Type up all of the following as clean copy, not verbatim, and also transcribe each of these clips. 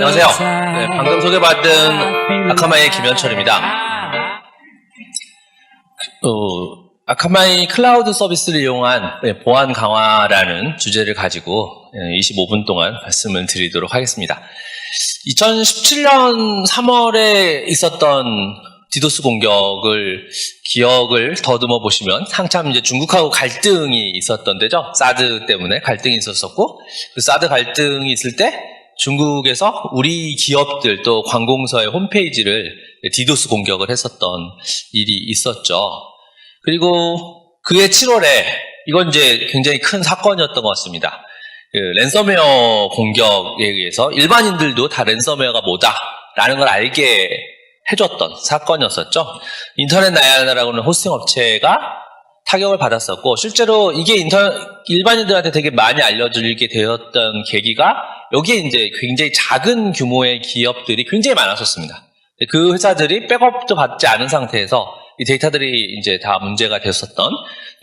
안녕하세요. 네, 방금 소개받은 아카마이의 김현철입니다. 아카마이 클라우드 서비스를 이용한 보안 강화라는 주제를 가지고 25분 동안 말씀을 드리도록 하겠습니다. 2017년 3월에 있었던 디도스 공격을 기억을 더듬어 보시면 한참 이제 중국하고 갈등이 있었던 데죠. 사드 때문에 갈등이 있었었고, 그 사드 갈등이 있을 때 중국에서 우리 기업들 또 관공서의 홈페이지를 디도스 공격을 했었던 일이 있었죠. 그리고 그해 7월에 이건 이제 굉장히 큰 사건이었던 것 같습니다. 그 랜섬웨어 공격에 의해서 일반인들도 다 랜섬웨어가 뭐다라는 걸 알게 해줬던 사건이었었죠. 인터넷 나야나라고 하는 호스팅 업체가 타격을 받았었고, 실제로 이게 일반인들한테 되게 많이 알려지게 되었던 계기가 여기에 이제 굉장히 작은 규모의 기업들이 굉장히 많았었습니다. 그 회사들이 백업도 받지 않은 상태에서 이 데이터들이 이제 다 문제가 됐었던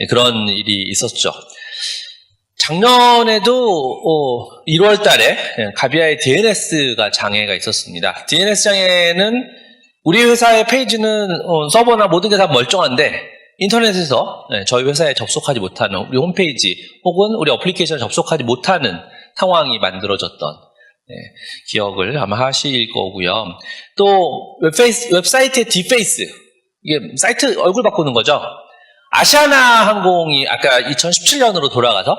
그런 일이 있었죠. 작년에도 1월 달에 가비아의 DNS가 장애가 있었습니다. DNS 장애는 우리 회사의 페이지는 서버나 모든 게 다 멀쩡한데 인터넷에서 저희 회사에 접속하지 못하는, 우리 홈페이지 혹은 우리 어플리케이션에 접속하지 못하는 상황이 만들어졌던 기억을 아마 하실 거고요. 또 웹사이트의 디페이스, 이게 사이트 얼굴 바꾸는 거죠. 아시아나 항공이 아까 2017년으로 돌아가서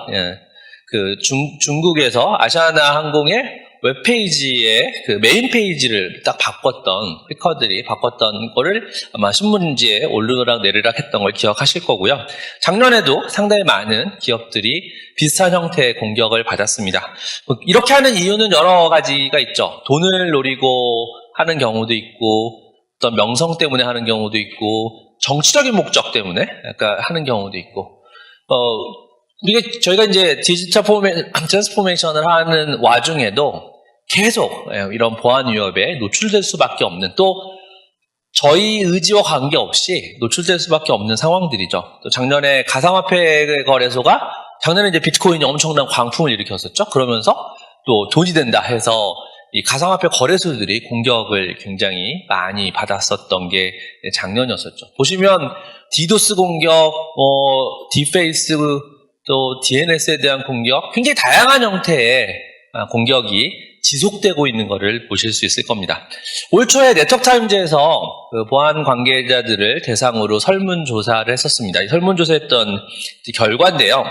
그 중국에서 아시아나 항공의 웹페이지의 그 메인 페이지를 딱 바꿨던, 해커들이 바꿨던 거를 아마 신문지에 오르락 내리락 했던 걸 기억하실 거고요. 작년에도 상당히 많은 기업들이 비슷한 형태의 공격을 받았습니다. 이렇게 하는 이유는 여러 가지가 있죠. 돈을 노리고 하는 경우도 있고, 어떤 명성 때문에 하는 경우도 있고, 정치적인 목적 때문에 약간 하는 경우도 있고, 저희가 이제 디지털 트랜스포메이션을 하는 와중에도 계속 이런 보안 위협에 노출될 수밖에 없는, 또 저희 의지와 관계없이 노출될 수밖에 없는 상황들이죠. 또 작년에 가상화폐 거래소가 작년에 이제 비트코인이 엄청난 광풍을 일으켰었죠. 그러면서 또 돈이 된다 해서 이 가상화폐 거래소들이 공격을 굉장히 많이 받았었던 게 작년이었었죠. 보시면 디도스 공격, 디페이스, 또 DNS에 대한 공격, 굉장히 다양한 형태의 공격이 지속되고 있는 것을 보실 수 있을 겁니다. 올 초에 네트워크타임즈에서 그 보안 관계자들을 대상으로 설문조사를 했었습니다. 이 설문조사했던 결과인데요.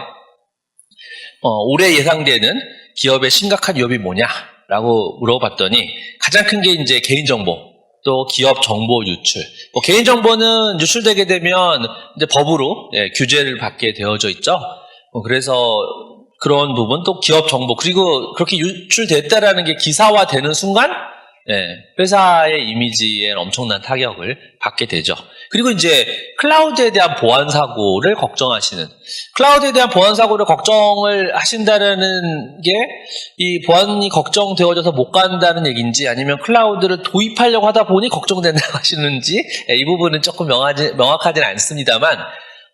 올해 예상되는 기업의 심각한 위협이 뭐냐라고 물어봤더니 가장 큰 게 이제 개인정보, 또 기업 정보 유출. 개인정보는 유출되게 되면 이제 법으로 규제를 받게 되어져 있죠. 그래서 그런 부분, 또 기업 정보, 그리고 그렇게 유출됐다라는 게 기사화되는 순간 회사의 이미지에 엄청난 타격을 받게 되죠. 그리고 이제 클라우드에 대한 보안 사고를 걱정하시는, 클라우드에 대한 보안 사고를 걱정을 하신다는 게 이 보안이 걱정되어져서 못 간다는 얘기인지, 아니면 클라우드를 도입하려고 하다 보니 걱정된다고 하시는지, 이 부분은 조금 명확하진 않습니다만,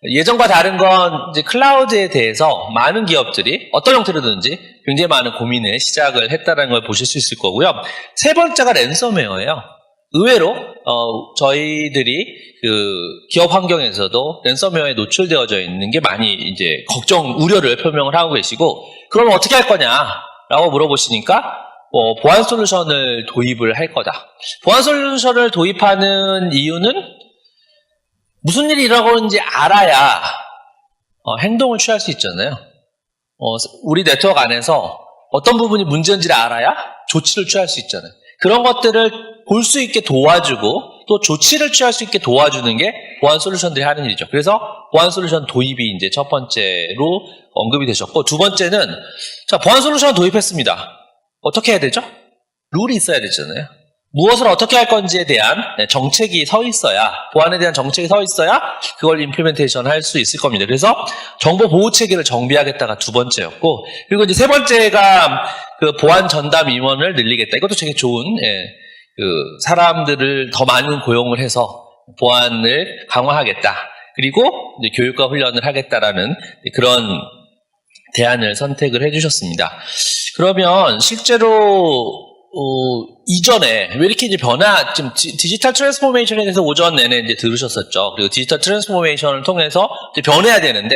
예전과 다른 건 이제 클라우드에 대해서 많은 기업들이 어떤 형태로든지 굉장히 많은 고민에 시작을 했다는 걸 보실 수 있을 거고요. 세 번째가 랜섬웨어예요. 의외로 저희들이 그 기업 환경에서도 랜섬웨어에 노출되어져 있는 게 많이 이제 우려를 표명을 하고 계시고, 그러면 어떻게 할 거냐라고 물어보시니까 보안 솔루션을 도입을 할 거다. 보안 솔루션을 도입하는 이유는 무슨 일이 일어나는지 알아야 행동을 취할 수 있잖아요. 우리 네트워크 안에서 어떤 부분이 문제인지를 알아야 조치를 취할 수 있잖아요. 그런 것들을 볼 수 있게 도와주고 또 조치를 취할 수 있게 도와주는 게 보안 솔루션들이 하는 일이죠. 그래서 보안 솔루션 도입이 이제 첫 번째로 언급이 되셨고, 두 번째는 자, 보안 솔루션 도입했습니다. 어떻게 해야 되죠? 룰이 있어야 되잖아요. 무엇을 어떻게 할 건지에 대한 정책이 서 있어야, 보안에 대한 정책이 서 있어야 그걸 임플리멘테이션 할 수 있을 겁니다. 그래서 정보 보호 체계를 정비하겠다가 두 번째였고, 그리고 이제 세 번째가 그 보안 전담 임원을 늘리겠다. 이것도 되게 좋은, 그 사람들을 더 많은 고용을 해서 보안을 강화하겠다. 그리고 이제 교육과 훈련을 하겠다라는 그런 대안을 선택을 해주셨습니다. 그러면 실제로 이전에 왜 이렇게 이제 지금 디지털 트랜스포메이션에 대해서 오전 내내 이제 들으셨었죠. 그리고 디지털 트랜스포메이션을 통해서 이제 변해야 되는데,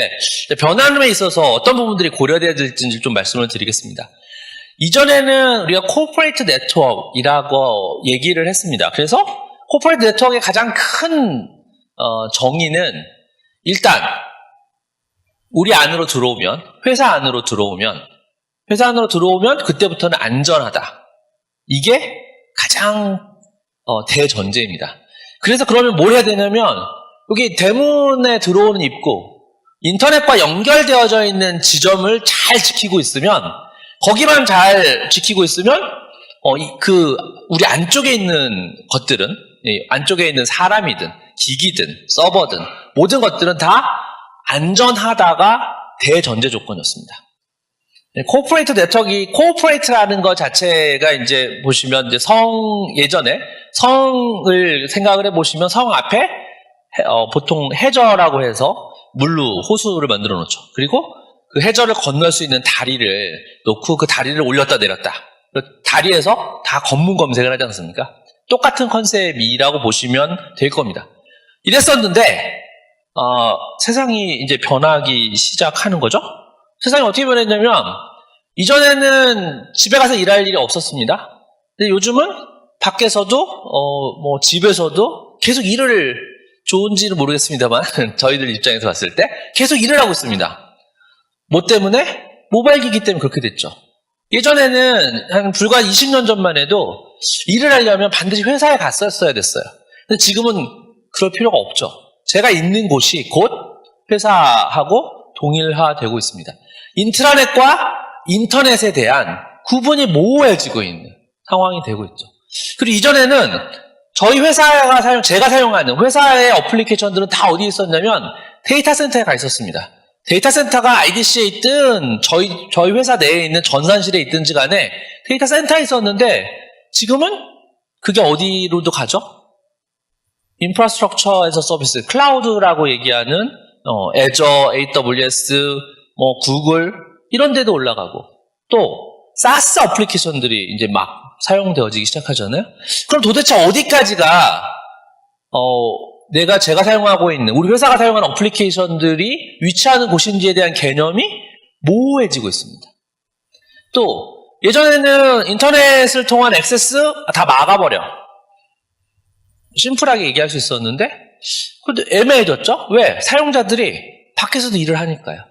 변함에 있어서 어떤 부분들이 고려돼야 될지 좀 말씀을 드리겠습니다. 이전에는 우리가 코퍼레이트 네트워크이라고 얘기를 했습니다. 그래서 코퍼레이트 네트워크의 가장 큰 정의는 일단 우리 안으로 들어오면, 회사 안으로 들어오면 그때부터는 안전하다. 이게 가장 대전제입니다. 그래서 그러면 뭘 해야 되냐면 여기 대문에 들어오는 입구, 인터넷과 연결되어져 있는 지점을 잘 지키고 있으면, 거기만 잘 지키고 있으면 우리 안쪽에 있는 것들은, 안쪽에 있는 사람이든 기기든 서버든 모든 것들은 다 안전하다가 대전제 조건이었습니다. 코퍼레이트 네트워크가 코퍼레이트라는 것 자체가 이제 보시면 이제 예전에 성을 생각을 해보시면 성 앞에 보통 해저라고 해서 물로 호수를 만들어 놓죠. 그리고 그 해저를 건널 수 있는 다리를 놓고 그 다리를 올렸다 내렸다. 다리에서 다 검문 검색을 하지 않습니까? 똑같은 컨셉이라고 보시면 될 겁니다. 이랬었는데 세상이 이제 변하기 시작하는 거죠. 세상이 어떻게 변했냐면 이전에는 집에 가서 일할 일이 없었습니다. 근데 요즘은 밖에서도 집에서도 계속 일을, 좋은지는 모르겠습니다만 저희들 입장에서 봤을 때 계속 일을 하고 있습니다. 뭐 때문에? 모바일 기기 때문에 그렇게 됐죠. 예전에는 한 불과 20년 전만 해도 일을 하려면 반드시 회사에 갔었어야 됐어요. 근데 지금은 그럴 필요가 없죠. 제가 있는 곳이 곧 회사하고 동일화되고 있습니다. 인트라넷과 인터넷에 대한 구분이 모호해지고 있는 상황이 되고 있죠. 그리고 이전에는 저희 제가 사용하는 회사의 어플리케이션들은 다 어디에 있었냐면 데이터 센터에 가 있었습니다. 데이터 센터가 IDC에 있든 저희 회사 내에 있는 전산실에 있든지 간에 데이터 센터에 있었는데 지금은 그게 어디로도 가죠? 인프라스트럭처 에서 서비스, 클라우드라고 얘기하는 애저, AWS, 구글 이런 데도 올라가고, 또 SaaS 어플리케이션들이 이제 막 사용되어지기 시작하잖아요. 그럼 도대체 어디까지가 제가 사용하고 있는, 우리 회사가 사용하는 어플리케이션들이 위치하는 곳인지에 대한 개념이 모호해지고 있습니다. 또 예전에는 인터넷을 통한 액세스 다 막아버려. 심플하게 얘기할 수 있었는데 그래도 애매해졌죠? 왜? 사용자들이 밖에서도 일을 하니까요.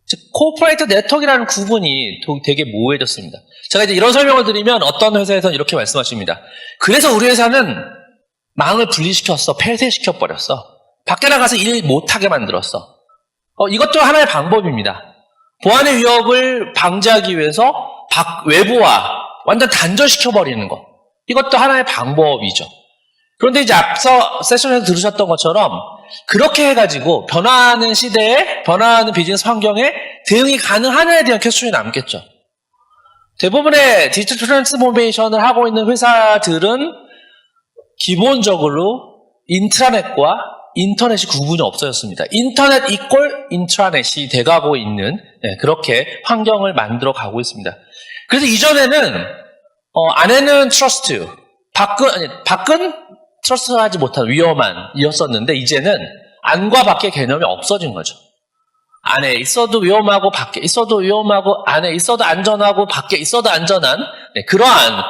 즉 코퍼레이트 네트워크라는 구분이 되게 모호해졌습니다. 제가 이제 이런 설명을 드리면 어떤 회사에서는 이렇게 말씀하십니다. 그래서 우리 회사는 망을 분리시켰어. 폐쇄시켜버렸어. 밖에 나가서 일 못하게 만들었어. 이것도 하나의 방법입니다. 보안의 위협을 방지하기 위해서 외부와 완전 단절시켜버리는 것. 이것도 하나의 방법이죠. 그런데 이제 앞서 세션에서 들으셨던 것처럼 그렇게 해가지고 변화하는 시대에, 변화하는 비즈니스 환경에 대응이 가능하냐에 대한 퀘스천이 남겠죠. 대부분의 디지털 트랜스포메이션을 하고 있는 회사들은 기본적으로 인트라넷과 인터넷이 구분이 없어졌습니다. 인터넷 이꼴 인트라넷이 돼가고 있는, 그렇게 환경을 만들어 가고 있습니다. 그래서 이전에는 안에는 트러스트, 밖은 트러스트하지 못한 위험한이었었는데 이제는 안과 밖의 개념이 없어진 거죠. 안에 있어도 위험하고 밖에 있어도 위험하고 안에 있어도 안전하고 밖에 있어도 안전한 그러한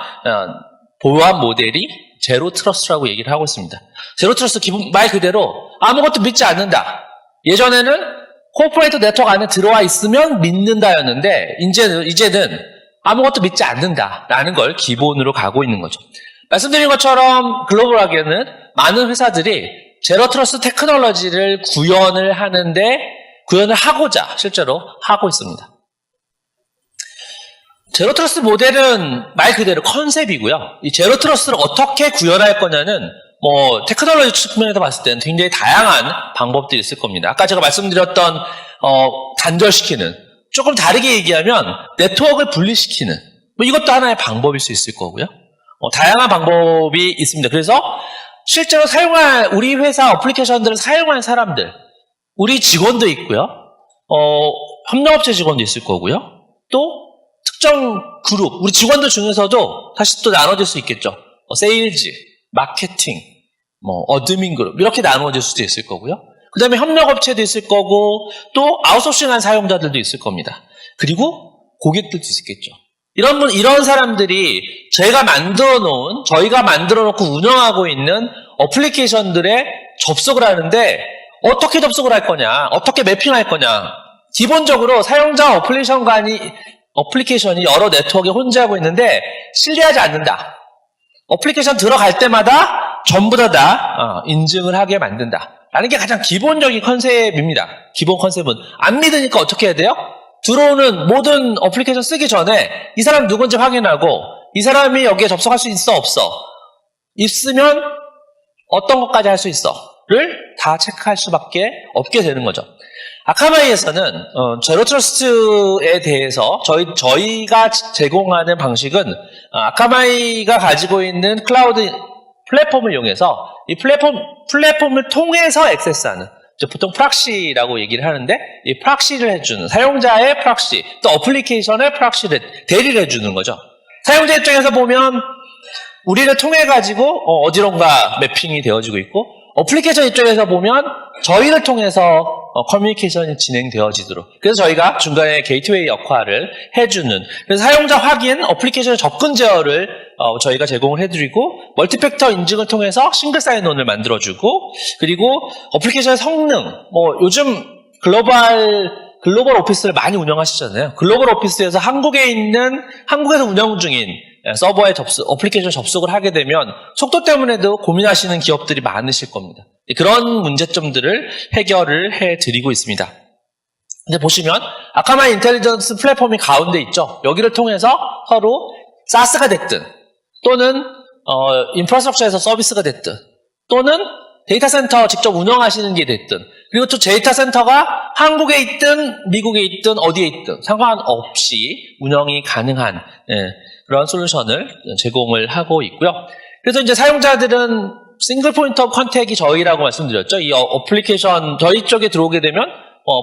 보안 모델이 제로 트러스트라고 얘기를 하고 있습니다. 제로 트러스트 말 그대로 아무것도 믿지 않는다. 예전에는 코퍼레이트 네트워크 안에 들어와 있으면 믿는다였는데 이제는 아무것도 믿지 않는다라는 걸 기본으로 가고 있는 거죠. 말씀드린 것처럼 글로벌하게는 많은 회사들이 제로 트러스트 테크놀로지를 구현을 하고자 실제로 하고 있습니다. 제로 트러스트 모델은 말 그대로 컨셉이고요. 이 제로 트러스트를 어떻게 구현할 거냐는 테크놀로지 측면에서 봤을 때는 굉장히 다양한 방법들이 있을 겁니다. 아까 제가 말씀드렸던 단절시키는, 조금 다르게 얘기하면 네트워크를 분리시키는 이것도 하나의 방법일 수 있을 거고요. 다양한 방법이 있습니다. 그래서 실제로 우리 회사 어플리케이션들을 사용한 사람들, 우리 직원도 있고요. 협력업체 직원도 있을 거고요. 또 특정 그룹, 우리 직원들 중에서도 다시 또 나눠질 수 있겠죠. 세일즈, 마케팅, 어드민 그룹 이렇게 나누어질 수도 있을 거고요. 그 다음에 협력업체도 있을 거고 또 아웃소싱한 사용자들도 있을 겁니다. 그리고 고객들도 있겠죠. 이런 사람들이 저희가 만들어 놓고 운영하고 있는 어플리케이션들에 접속을 하는데 어떻게 접속을 할 거냐, 어떻게 매핑할 거냐. 기본적으로 사용자 어플리케이션이 여러 네트워크에 혼재하고 있는데 신뢰하지 않는다. 어플리케이션 들어갈 때마다 전부 다 인증을 하게 만든다. 라는 게 가장 기본적인 컨셉입니다. 기본 컨셉은. 안 믿으니까 어떻게 해야 돼요? 들어오는 모든 어플리케이션 쓰기 전에 이 사람 누군지 확인하고 이 사람이 여기에 접속할 수 있어 없어. 있으면 어떤 것까지 할 수 있어. 를 다 체크할 수밖에 없게 되는 거죠. 아카마이에서는 제로 트러스트에 대해서 저희가 제공하는 방식은 아카마이가 가지고 있는 클라우드 플랫폼을 이용해서 이 플랫폼을 통해서 액세스하는 보통 프락시라고 얘기를 하는데 이 프락시를 해주는 사용자의 프락시 또 어플리케이션의 프락시를 대리를 해주는 거죠. 사용자 입장에서 보면 우리를 통해 가지고 어디론가 매핑이 되어지고 있고 어플리케이션 입장에서 보면 저희를 통해서 커뮤니케이션이 진행되어지도록 그래서 저희가 중간에 게이트웨이 역할을 해주는 그래서 사용자 확인, 어플리케이션 접근 제어를 저희가 제공을 해드리고 멀티팩터 인증을 통해서 싱글 사인온을 만들어주고 그리고 어플리케이션의 성능 요즘 글로벌 오피스를 많이 운영하시잖아요. 글로벌 오피스에서 한국에서 운영 중인 서버에 어플리케이션 접속을 하게 되면 속도 때문에도 고민하시는 기업들이 많으실 겁니다. 그런 문제점들을 해결을 해드리고 있습니다. 근데 보시면 아카마이 인텔리전스 플랫폼이 가운데 있죠. 여기를 통해서 서로 SaaS가 됐든 또는 인프라스트럭처에서 서비스가 됐든 또는 데이터 센터 직접 운영하시는 게 됐든 그리고 또 데이터 센터가 한국에 있든 미국에 있든 어디에 있든 상관없이 운영이 가능한 그런 솔루션을 제공을 하고 있고요. 그래서 이제 사용자들은 싱글 포인트 오브 컨택이 저희라고 말씀드렸죠. 이 어플리케이션 저희 쪽에 들어오게 되면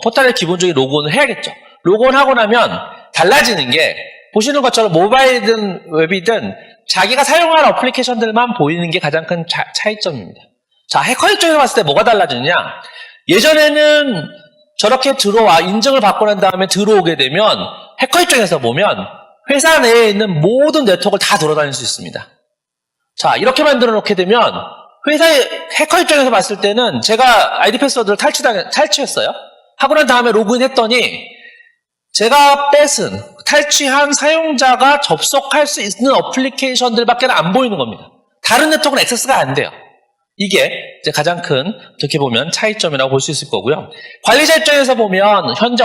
포털에 기본적인 로그인을 해야겠죠. 로그인하고 나면 달라지는 게 보시는 것처럼 모바일이든 웹이든 자기가 사용할 어플리케이션들만 보이는 게 가장 큰 차이점입니다. 자, 해커 입장에서 봤을 때 뭐가 달라지느냐? 예전에는 저렇게 들어와 인증을 받고 난 다음에 들어오게 되면 해커 입장에서 보면 회사 내에 있는 모든 네트워크를 다 돌아다닐 수 있습니다. 자, 이렇게 만들어 놓게 되면 회사의 해커 입장에서 봤을 때는 제가 아이디 패스워드를 탈취했어요. 하고 난 다음에 로그인했더니 제가 탈취한 사용자가 접속할 수 있는 어플리케이션들밖에 안 보이는 겁니다. 다른 네트워크는 액세스가 안 돼요. 이게 이제 가장 큰 어떻게 보면 차이점이라고 볼 수 있을 거고요. 관리자 입장에서 보면 현재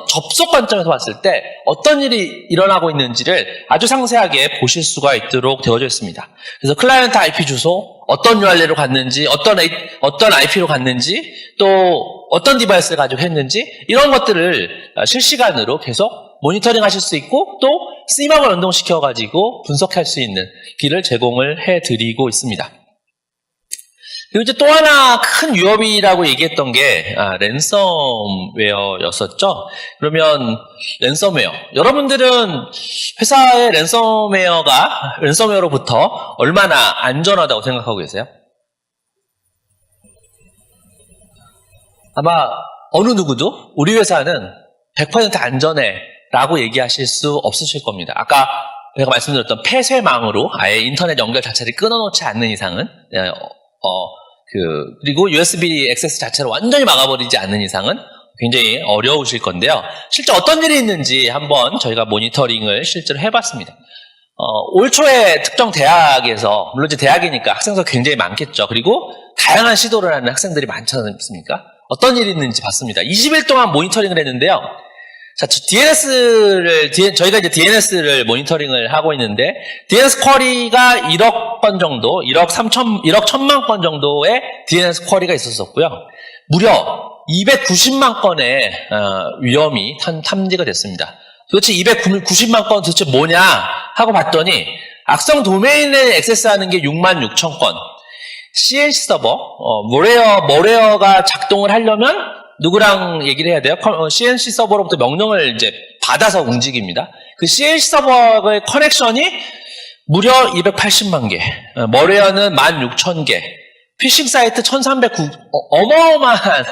접속 관점에서 봤을 때 어떤 일이 일어나고 있는지를 아주 상세하게 보실 수가 있도록 되어져 있습니다. 그래서 클라이언트 IP 주소, 어떤 URL로 갔는지, 어떤 IP로 갔는지, 또 어떤 디바이스를 가지고 했는지 이런 것들을 실시간으로 계속 모니터링 하실 수 있고 또 CMAP을 연동시켜 가지고 분석할 수 있는 길을 제공을 해드리고 있습니다. 그리고 이제 또 하나 큰 위협이라고 얘기했던 게 랜섬웨어였었죠. 그러면 랜섬웨어. 여러분들은 회사의 랜섬웨어로부터 얼마나 안전하다고 생각하고 계세요? 아마 어느 누구도 우리 회사는 100% 안전해 라고 얘기하실 수 없으실 겁니다. 아까 제가 말씀드렸던 폐쇄망으로 아예 인터넷 연결 자체를 끊어놓지 않는 이상은 그리고 USB 액세스 자체를 완전히 막아버리지 않는 이상은 굉장히 어려우실 건데요. 실제 어떤 일이 있는지 한번 저희가 모니터링을 실제로 해봤습니다. 올 초에 특정 대학에서, 물론 이제 대학이니까 학생수가 굉장히 많겠죠. 그리고 다양한 시도를 하는 학생들이 많지 않습니까? 어떤 일이 있는지 봤습니다. 20일 동안 모니터링을 했는데요. 자, 저희가 이제 DNS를 모니터링을 하고 있는데, DNS 쿼리가 1억 건 정도, 1억 1000만 건 정도의 DNS 쿼리가 있었었고요. 무려 290만 건의 위험이 탐지가 됐습니다. 도대체 290만 건 도대체 뭐냐 하고 봤더니, 악성 도메인을 액세스하는 게 66,000건, CH 서버, 모레어가 작동을 하려면 누구랑 얘기를 해야 돼요? CNC 서버로부터 명령을 이제 받아서 움직입니다. 그 CNC 서버의 커넥션이 무려 280만 개, 머레어는 16,000개, 피싱 사이트 1309, 어마어마한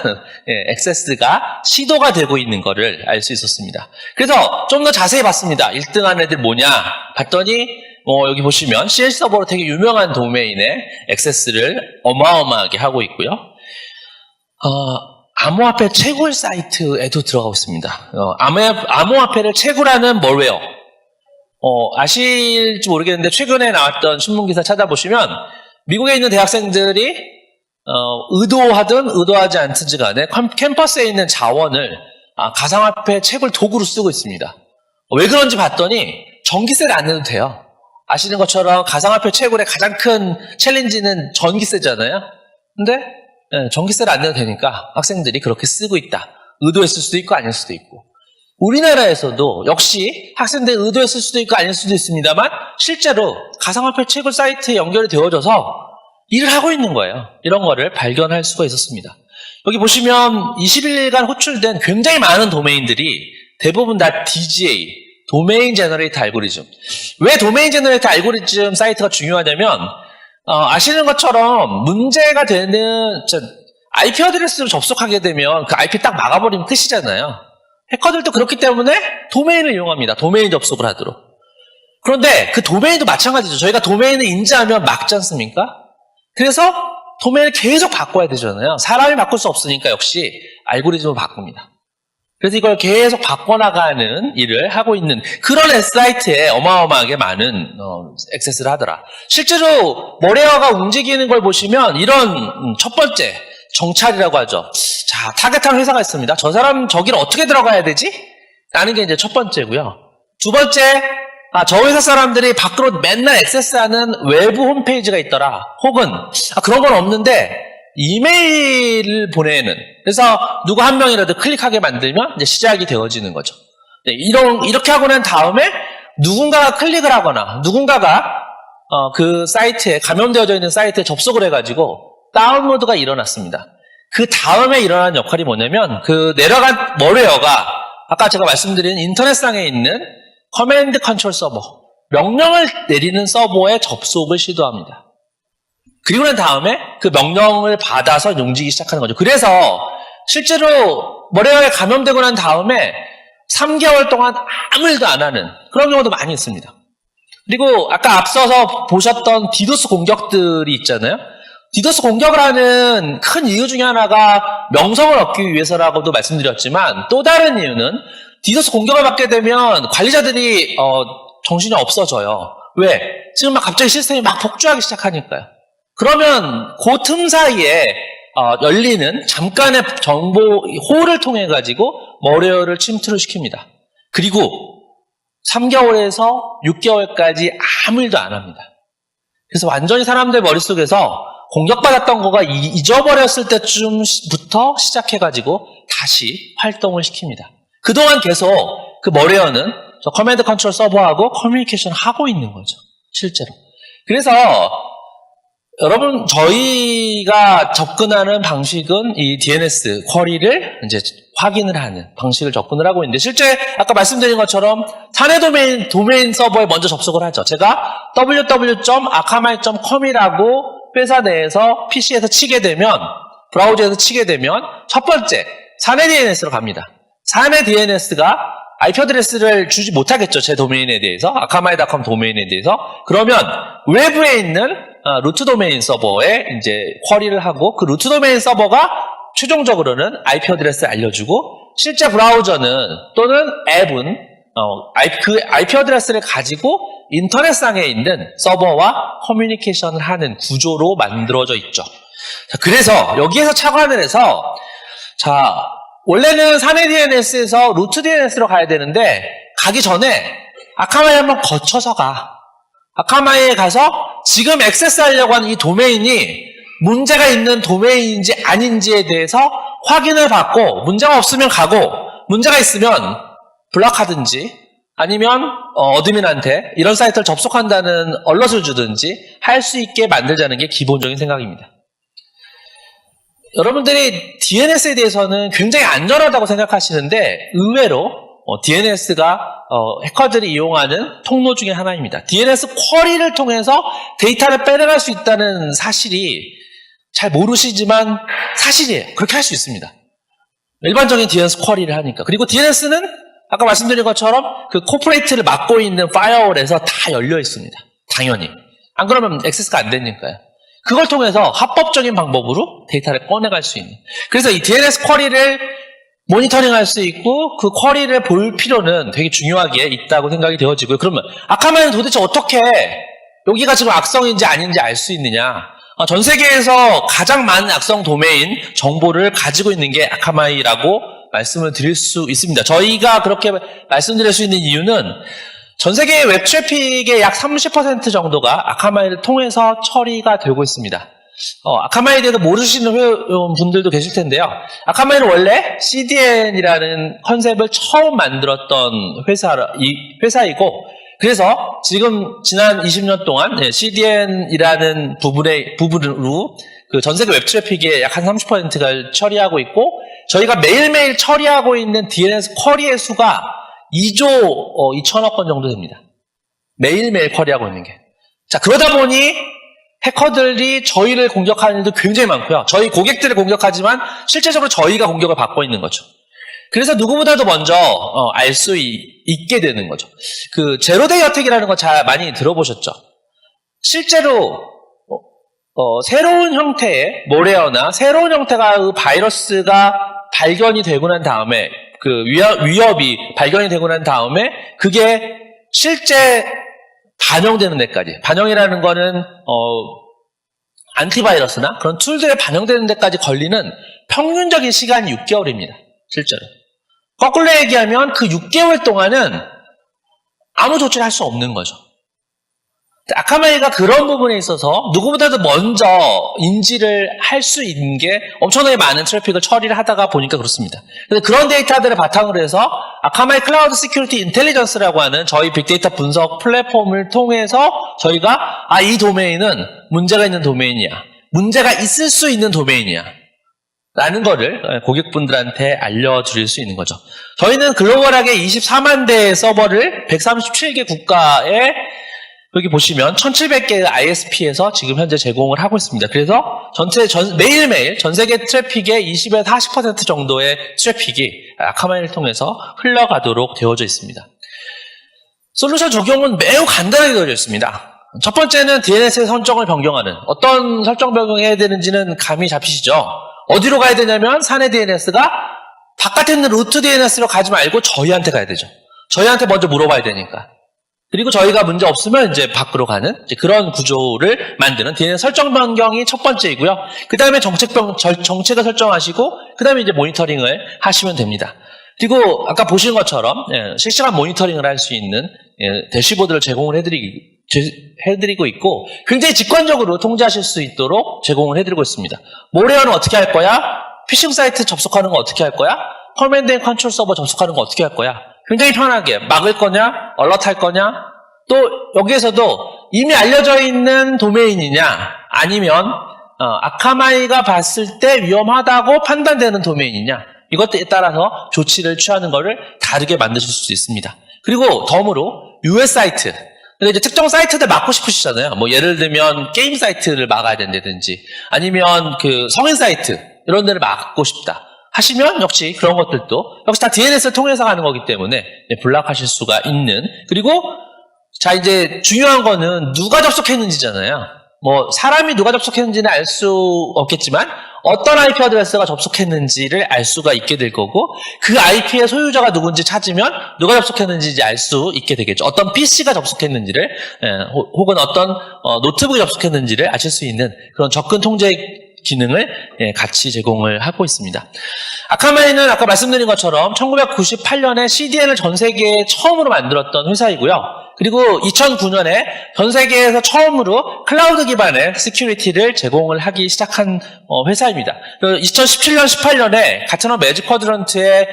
액세스가 시도가 되고 있는 거를 알 수 있었습니다. 그래서 좀 더 자세히 봤습니다. 1등한 애들 뭐냐 봤더니 여기 보시면 CNC 서버로 되게 유명한 도메인의 액세스를 어마어마하게 하고 있고요. 암호화폐 채굴 사이트에도 들어가고 있습니다. 암호화폐를 채굴하는 멀웨어. 아실지 모르겠는데 최근에 나왔던 신문기사 찾아보시면 미국에 있는 대학생들이 의도하든 의도하지 않든지 간에 캠퍼스에 있는 자원을 가상화폐 채굴 도구로 쓰고 있습니다. 왜 그런지 봤더니 전기세를 안 내도 돼요. 아시는 것처럼 가상화폐 채굴의 가장 큰 챌린지는 전기세잖아요. 근데 전기세를 안 내도 되니까 학생들이 그렇게 쓰고 있다. 의도했을 수도 있고 아닐 수도 있고. 우리나라에서도 역시 학생들이 의도했을 수도 있고 아닐 수도 있습니다만 실제로 가상화폐 채굴 사이트에 연결이 되어져서 일을 하고 있는 거예요. 이런 거를 발견할 수가 있었습니다. 여기 보시면 21일간 호출된 굉장히 많은 도메인들이 대부분 다 DGA, 도메인 제너레이터 알고리즘. 왜 도메인 제너레이터 알고리즘 사이트가 중요하냐면 아시는 것처럼 문제가 되는 IP 어드레스로 접속하게 되면 그 IP 딱 막아버리면 끝이잖아요. 해커들도 그렇기 때문에 도메인을 이용합니다. 도메인 접속을 하도록. 그런데 그 도메인도 마찬가지죠. 저희가 도메인을 인지하면 막지 않습니까? 그래서 도메인을 계속 바꿔야 되잖아요. 사람이 바꿀 수 없으니까 역시 알고리즘을 바꿉니다. 그래서 이걸 계속 바꿔나가는 일을 하고 있는 그런 사이트에 어마어마하게 많은 액세스를 하더라. 실제로 머레어가 움직이는 걸 보시면 이런 첫 번째 정찰이라고 하죠. 자, 타겟한 회사가 있습니다. 저 사람 저기를 어떻게 들어가야 되지? 라는 게 이제 첫 번째고요. 두 번째, 저 회사 사람들이 밖으로 맨날 액세스하는 외부 홈페이지가 있더라. 혹은 그런 건 없는데 이메일을 보내는. 그래서 누구 한 명이라도 클릭하게 만들면 이제 시작이 되어지는 거죠. 이렇게 하고 난 다음에 누군가가 클릭을 하거나 누군가가 그 사이트에 감염되어져 있는 사이트에 접속을 해가지고 다운로드가 일어났습니다. 그 다음에 일어나는 역할이 뭐냐면 그 내려간 머레어가 아까 제가 말씀드린 인터넷상에 있는 커맨드 컨트롤 서버, 명령을 내리는 서버에 접속을 시도합니다. 그리고 난 다음에 그 명령을 받아서 움직이기 시작하는 거죠. 그래서 실제로 머레어에 감염되고 난 다음에 3개월 동안 아무 일도 안 하는 그런 경우도 많이 있습니다. 그리고 아까 앞서서 보셨던 디도스 공격들이 있잖아요. 디도스 공격을 하는 큰 이유 중에 하나가 명성을 얻기 위해서라고도 말씀드렸지만 또 다른 이유는 디도스 공격을 받게 되면 관리자들이 정신이 없어져요. 왜? 지금 막 갑자기 시스템이 막 폭주하기 시작하니까요. 그러면 그 틈 사이에 열리는 잠깐의 정보 홀을 통해 가지고 머레어를 침투를 시킵니다. 그리고 3개월에서 6개월까지 아무 일도 안 합니다. 그래서 완전히 사람들 머릿속에서 공격받았던 거가 잊어버렸을 때쯤부터 시작해가지고 다시 활동을 시킵니다. 그동안 계속 그 머레어는 저 커맨드 컨트롤 서버하고 커뮤니케이션 하고 있는 거죠. 실제로. 그래서 여러분 저희가 접근하는 방식은 이 DNS 쿼리를 이제 확인을 하는 방식을 접근을 하고 있는데 실제 아까 말씀드린 것처럼 사내 도메인 서버에 먼저 접속을 하죠. 제가 www.akamai.com이라고 회사 내에서 PC에서 치게 되면 브라우저에서 치게 되면 첫 번째 사내 DNS로 갑니다. 사내 DNS가 IP 어드레스를 주지 못하겠죠. 제 도메인에 대해서 akamai.com 도메인에 대해서 그러면 외부에 있는 루트 도메인 서버에 이제 쿼리를 하고 그 루트 도메인 서버가 최종적으로는 IP 어드레스를 알려주고 실제 브라우저는 또는 앱은 그 IP 어드레스를 가지고 인터넷상에 있는 서버와 커뮤니케이션을 하는 구조로 만들어져 있죠. 자, 그래서 여기에서 착안을 해서 원래는 사내 DNS에서 루트 DNS로 가야 되는데 가기 전에 아카마이 한번 거쳐서 가. 아카마이에 가서 지금 액세스하려고 하는 이 도메인이 문제가 있는 도메인인지 아닌지에 대해서 확인을 받고 문제가 없으면 가고 문제가 있으면 블락하든지 아니면 어드민한테 이런 사이트를 접속한다는 얼럿을 주든지 할 수 있게 만들자는 게 기본적인 생각입니다. 여러분들이 DNS에 대해서는 굉장히 안전하다고 생각하시는데 의외로 DNS가 해커들이 이용하는 통로 중에 하나입니다. DNS 쿼리를 통해서 데이터를 빼내갈 수 있다는 사실이 잘 모르시지만 사실이에요. 그렇게 할 수 있습니다. 일반적인 DNS 쿼리를 하니까. 그리고 DNS는 아까 말씀드린 것처럼 그 코퍼레이트를 맡고 있는 파이어월에서 다 열려 있습니다. 당연히. 안 그러면 액세스가 안 되니까요. 그걸 통해서 합법적인 방법으로 데이터를 꺼내갈 수 있는. 그래서 이 DNS 쿼리를 모니터링할 수 있고 그 쿼리를 볼 필요는 되게 중요하게 있다고 생각이 되어지고요. 그러면 아카마이는 도대체 어떻게 여기가 지금 악성인지 아닌지 알 수 있느냐? 전 세계에서 가장 많은 악성 도메인 정보를 가지고 있는 게 아카마이라고 말씀을 드릴 수 있습니다. 저희가 그렇게 말씀드릴 수 있는 이유는 전 세계의 웹 트래픽의 약 30% 정도가 아카마이를 통해서 처리가 되고 있습니다. 아카마이에 대해서 모르시는 분들도 계실 텐데요. 아카마이는 원래 CDN이라는 컨셉을 처음 만들었던 회사이고, 그래서 지금 지난 20년 동안 CDN이라는 부분으로 그 전 세계 웹 트래픽의 약 한 30%가 처리하고 있고, 저희가 매일매일 처리하고 있는 DNS 쿼리의 수가 2조 2천억 건 정도 됩니다. 매일매일 쿼리하고 있는 게. 자, 그러다 보니 해커들이 저희를 공격하는 일도 굉장히 많고요. 저희 고객들을 공격하지만 실제적으로 저희가 공격을 받고 있는 거죠. 그래서 누구보다도 먼저 알 수 있게 되는 거죠. 그 제로데이 어택이라는 거 잘 많이 들어보셨죠? 실제로 새로운 형태의 모레어나 새로운 형태가 그 바이러스가 발견이 되고 난 다음에 그 위협이 발견이 되고 난 다음에 그게 실제 반영되는 데까지, 반영이라는 거는 안티바이러스나 그런 툴들에 반영되는 데까지 걸리는 평균적인 시간이 6개월입니다. 실제로. 거꾸로 얘기하면 그 6개월 동안은 아무 조치를 할 수 없는 거죠. 아카마이가 그런 부분에 있어서 누구보다도 먼저 인지를 할 수 있는 게 엄청나게 많은 트래픽을 처리를 하다가 보니까 그렇습니다. 그래서 그런 데이터들을 바탕으로 해서 아카마이 클라우드 시큐리티 인텔리전스라고 하는 저희 빅데이터 분석 플랫폼을 통해서 저희가 이 도메인은 문제가 있는 도메인이야. 문제가 있을 수 있는 도메인이야. 라는 거를 고객분들한테 알려드릴 수 있는 거죠. 저희는 글로벌하게 24만 대의 서버를 137개 국가에 여기 보시면 1700개의 ISP에서 지금 현재 제공을 하고 있습니다. 그래서 매일매일 전 세계 트래픽의 20에서 40% 정도의 트래픽이 아카마이를 통해서 흘러가도록 되어져 있습니다. 솔루션 적용은 매우 간단하게 되어져 있습니다. 첫 번째는 DNS의 설정을 변경하는, 어떤 설정 변경해야 되는지는 감이 잡히시죠? 어디로 가야 되냐면 사내 DNS가 바깥에 있는 루트 DNS로 가지 말고 저희한테 가야 되죠. 저희한테 먼저 물어봐야 되니까. 그리고 저희가 문제 없으면 이제 밖으로 가는 그런 구조를 만드는 DNS 설정 변경이 첫 번째이고요. 그 다음에 정책을 설정하시고 그 다음에 이제 모니터링을 하시면 됩니다. 그리고 아까 보신 것처럼 실시간 모니터링을 할 수 있는 대시보드를 제공을 해드리고 있고 굉장히 직관적으로 통제하실 수 있도록 제공을 해드리고 있습니다. 모레어는 어떻게 할 거야? 피싱 사이트 접속하는 거 어떻게 할 거야? 커맨드 앤 컨트롤 서버 접속하는 거 어떻게 할 거야? 굉장히 편하게 막을 거냐? 얼럿 할 거냐? 또 여기에서도 이미 알려져 있는 도메인이냐? 아니면 아카마이가 봤을 때 위험하다고 판단되는 도메인이냐? 이것에 따라서 조치를 취하는 것을 다르게 만드실 수 있습니다. 그리고 덤으로 US 사이트, 근데 이제 특정 사이트들 막고 싶으시잖아요. 뭐 예를 들면 게임 사이트를 막아야 된다든지 아니면 그 성인 사이트 이런 데를 막고 싶다 하시면 역시 그런 것들도 역시 다 DNS를 통해서 가는 거기 때문에 블락하실 수가 있는. 그리고 자 이제 중요한 거는 누가 접속했는지잖아요. 뭐 사람이 누가 접속했는지는 알 수 없겠지만 어떤 IP 어드레스가 접속했는지를 알 수가 있게 될 거고 그 IP의 소유자가 누군지 찾으면 누가 접속했는지 알 수 있게 되겠죠. 어떤 PC가 접속했는지를 혹은 어떤 노트북이 접속했는지를 아실 수 있는 그런 접근 통제 기능을 같이 제공을 하고 있습니다. 아카마이는 아까 말씀드린 것처럼 1998년에 CDN을 전 세계에 처음으로 만들었던 회사이고요. 그리고 2009년에 전 세계에서 처음으로 클라우드 기반의 시큐리티를 제공을 하기 시작한 회사입니다. 2017년, 18년에 가트너 매직 쿼드런트의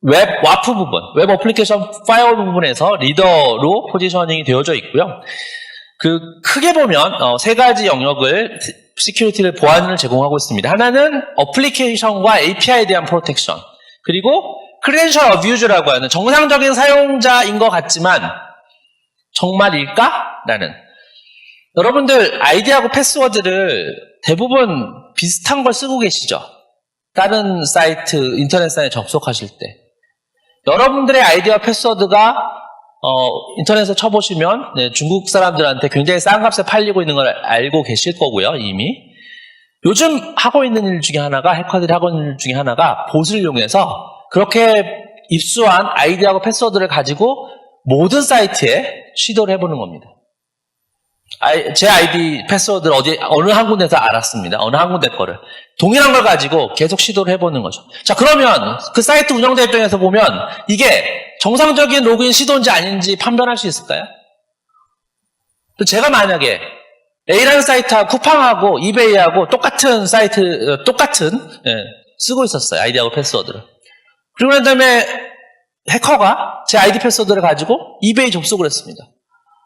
웹 와프 부분, 웹 어플리케이션 파이어월 부분에서 리더로 포지셔닝이 되어져 있고요. 크게 보면 세 가지 영역을 시큐리티를 보안을 제공하고 있습니다. 하나는 어플리케이션과 API에 대한 프로텍션, 그리고 크레덴셜 어뷰즈라고 하는 정상적인 사용자인 것 같지만 정말일까? 라는. 여러분들 아이디하고 패스워드를 대부분 비슷한 걸 쓰고 계시죠? 다른 사이트, 인터넷 사이트에 접속하실 때. 여러분들의 아이디와 패스워드가 인터넷에 쳐보시면 중국 사람들한테 굉장히 싼 값에 팔리고 있는 걸 알고 계실 거고요, 이미. 요즘 하고 있는 일 중에 하나가, 해커들이 하고 있는 일 중에 하나가 봇을 이용해서 그렇게 입수한 아이디하고 패스워드를 가지고 모든 사이트에 시도를 해보는 겁니다. 제 아이디 패스워드를 어느 한 군데서 알았습니다. 어느 한 군데 거를. 동일한 걸 가지고 계속 시도를 해보는 거죠. 자, 그러면 그 사이트 운영자 입장에서 보면 이게 정상적인 로그인 시도인지 아닌지 판별할 수 있을까요? 제가 만약에 A라는 사이트하고 쿠팡하고 이베이하고 똑같은 쓰고 있었어요. 아이디하고 패스워드를. 그리고 난 다음에 해커가 제 아이디 패스워드를 가지고 이베이 접속을 했습니다.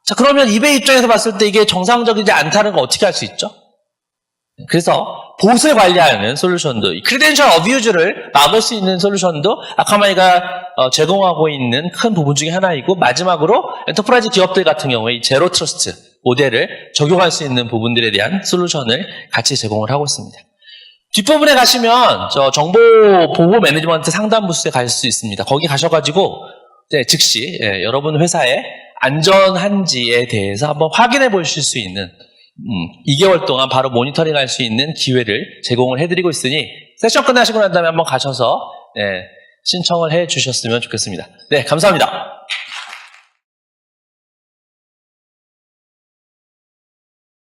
자, 그러면 이베이 입장에서 봤을 때 이게 정상적이지 않다는 걸 어떻게 할 수 있죠? 그래서 봇을 관리하는 솔루션도, 이 크레덴셜 어뷰즈를 막을 수 있는 솔루션도 아카마이가 제공하고 있는 큰 부분 중에 하나이고, 마지막으로 엔터프라이즈 기업들 같은 경우에 이 제로 트러스트 모델을 적용할 수 있는 부분들에 대한 솔루션을 같이 제공을 하고 있습니다. 뒷부분에 가시면 정보 보호 매니지먼트 상담 부스에 갈 수 있습니다. 거기 가셔가지고 즉시 여러분 회사에 안전한지에 대해서 한번 확인해 보실 수 있는 2개월 동안 바로 모니터링 할 수 있는 기회를 제공을 해드리고 있으니 세션 끝나시고 난 다음에 한번 가셔서 신청을 해 주셨으면 좋겠습니다. 네, 감사합니다.